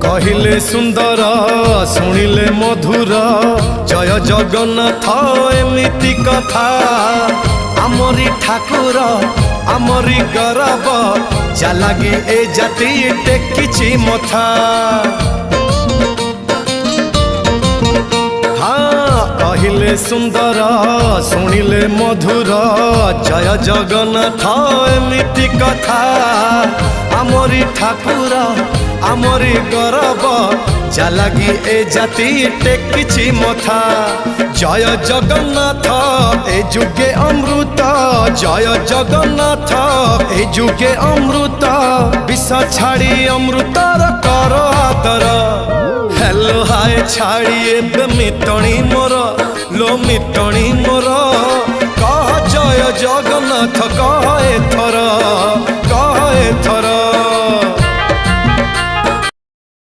कहिले सुंदर शुणिले मधुर जय जगन्नाथ एमिति कथा आमरी ठाकुर आमरी गौरव जालागी ए जाति टेकिछि मथा। हाँ कहिले सुंदर शुणिले मधुर जय जगन्नाथ एमिति कथा आमरी ठाकुर आमरी गौरव जालागी ए जाति टेकिछि मथा। जय जगन्नाथ ए जुगे अमृत जय जगन्नाथ ए जुगे अमृत विष छाड़ी अमृतर कर आदर। हेलो हाय छाड़ी एबे मिटणी मोर लो मिटणी मोर कह जय जगन्नाथ कह